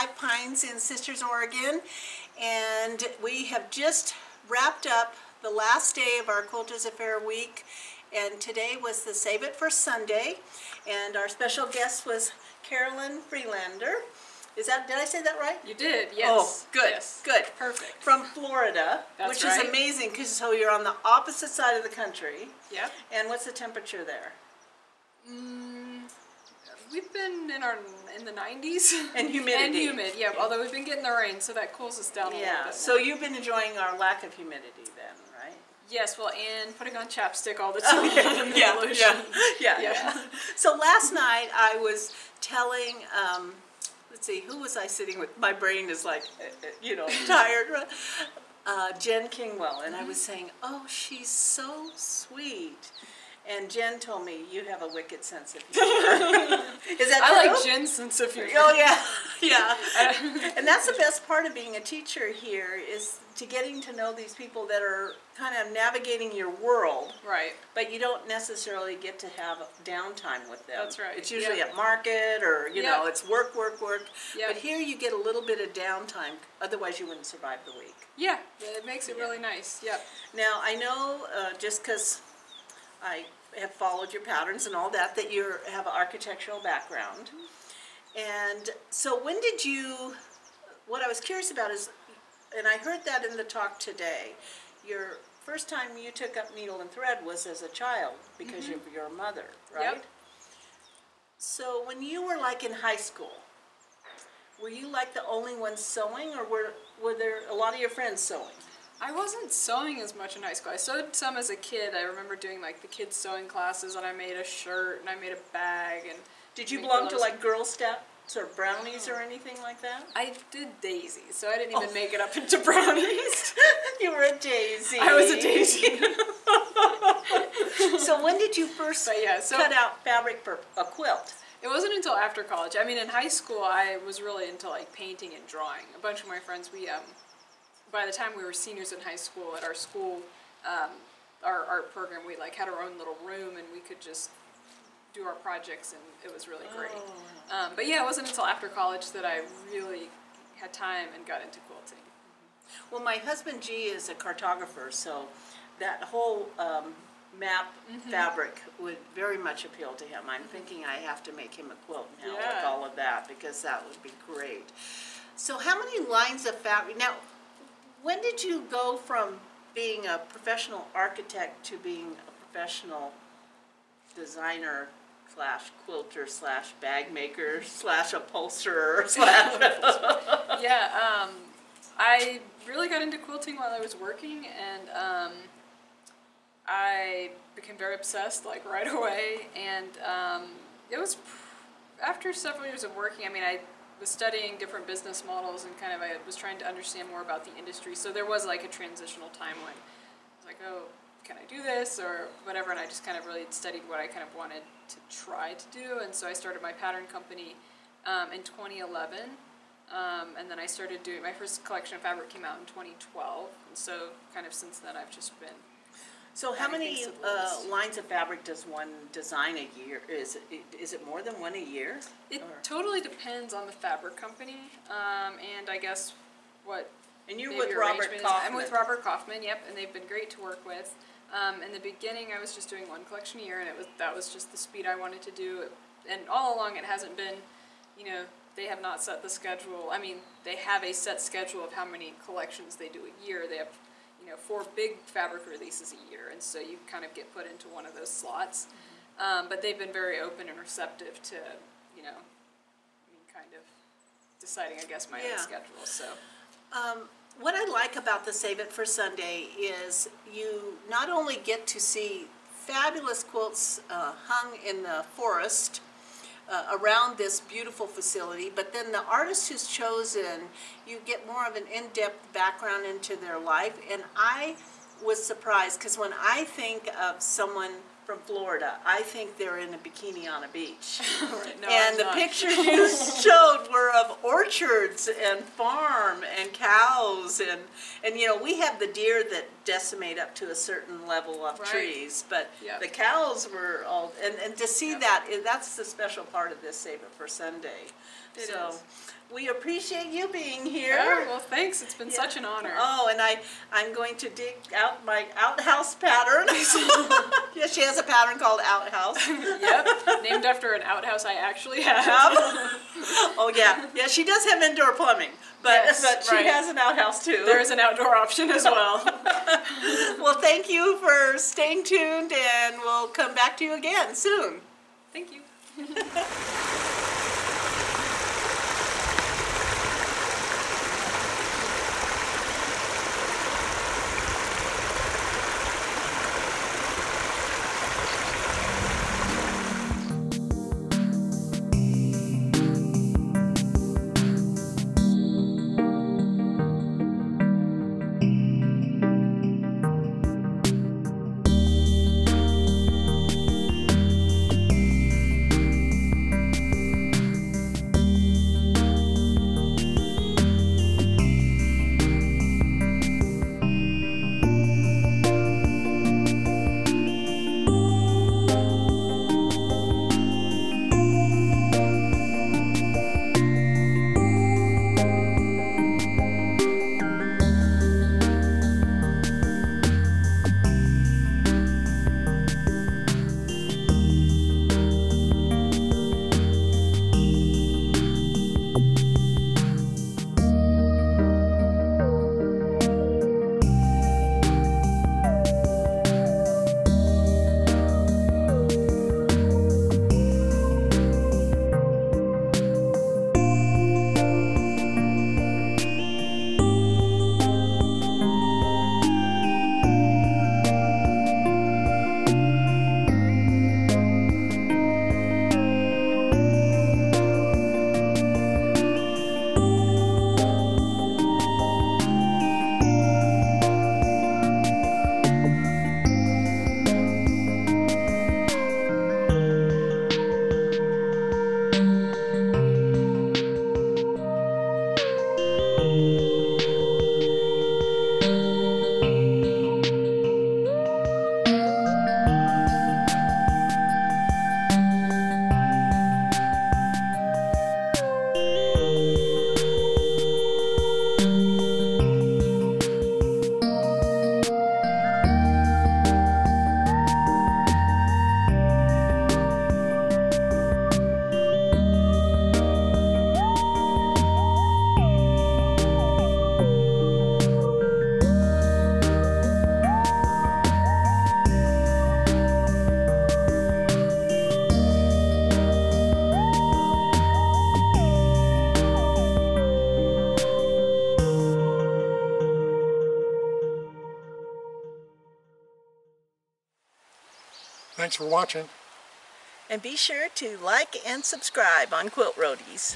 Five Pines in Sisters, Oregon, and we have just wrapped up the last day of our Quilters Affair week, and today was the Save It for Sunday, and our special guest was Carolyn Friedlander. Did I say that right? You did, yes. Oh, good, yes. good. Perfect. From Florida, That's which right. is amazing because so you're on the opposite side of the country. Yep. And what's the temperature there? We've been in the 90s. And humidity. And humid, yeah. Although we've been getting the rain, so that cools us down a little bit more. So you've been enjoying our lack of humidity then, right? Yes, well, and putting on chapstick all the time. Yeah. So last night I was telling, let's see, who was I sitting with? My brain is like, tired. Jen Kingwell, and I was saying, oh, she's so sweet. And Jen told me, you have a wicked sense of humor. Is that true? I like Jen's sense of humor. Oh, yeah. And that's the best part of being a teacher here, is to getting to know these people that are kind of navigating your world. Right. But you don't necessarily get to have downtime with them. That's right. It's usually at market or, it's work. Yep. But here you get a little bit of downtime, otherwise you wouldn't survive the week. Yeah, it makes it really nice. Yep. Now, I know, just because I have followed your patterns and all that you have an architectural background. And so when did you, what I was curious about is, and I heard that in the talk today, your first time you took up needle and thread was as a child because of your mother, right? Yep. So when you were like in high school, were you like the only one sewing, or were there a lot of your friends sewing? I wasn't sewing as much in high school. I sewed some as a kid. I remember doing like the kids sewing classes, and I made a shirt and I made a bag. And did you belong to like Girl Scouts or Brownies or anything like that? I did Daisy, so I didn't even make it up into Brownies. You were a Daisy. I was a Daisy. So when did you first cut out fabric for a quilt? It wasn't until after college. I mean, in high school, I was really into like painting and drawing. A bunch of my friends, by the time we were seniors in high school, at our school, our art program, we like had our own little room and we could just do our projects, and it was really great. But yeah, it wasn't until after college that I really had time and got into quilting. Well, my husband G is a cartographer, so that whole map fabric would very much appeal to him. I'm thinking I have to make him a quilt now with all of that, because that would be great. So how many lines of fabric? Now, when did you go from being a professional architect to being a professional designer / quilter / bag maker / upholsterer / I really got into quilting while I was working, and I became very obsessed like right away. And it was after several years of working. I mean, I was studying different business models, and I was trying to understand more about the industry. So there was like a transitional time when I was like, oh, can I do this or whatever? And I just kind of really studied what I kind of wanted to try to do. And so I started my pattern company in 2011. And then I started doing, my first collection of fabric came out in 2012. And so kind of since then I've just been. So how many lines of fabric does one design a year? Is it more than one a year? It totally depends on the fabric company, and I guess what. And you're with Robert Kaufman. I'm with Robert Kaufman, yep, and they've been great to work with. In the beginning, I was just doing one collection a year, and that was just the speed I wanted to do. And all along, it hasn't been, they have not set the schedule. I mean, they have a set schedule of how many collections they do a year. They have 4 big fabric releases a year, and so you kind of get put into one of those slots. But they've been very open and receptive to, kind of deciding, I guess, my own schedule. So, what I like about the Save It for Sunday is you not only get to see fabulous quilts hung in the forest around this beautiful facility, but then the artist who's chosen, you get more of an in-depth background into their life. And I was surprised, because when I think of someone from Florida, I think they're in a bikini on a beach. No, and the pictures you showed were of orchards and farm and cows, and we have the deer that decimate up to a certain level of Right. trees. But Yep. the cows were all, and to see Yep. that's the special part of this Save It for Sunday. It So is. we appreciate you being here. Oh, well, thanks. It's been Yeah. such an honor. Oh, and I'm going to dig out my outhouse pattern. Yeah, she has a pattern called outhouse. Yep, named after an outhouse I actually have. Oh yeah, yeah. She does have indoor plumbing, but Yes, she right. has an outhouse too. There is an outdoor option as well. Well, thank you for staying tuned, and we'll come back to you again soon. Thank you. Thanks for watching. And be sure to like and subscribe on Quilt Roadies.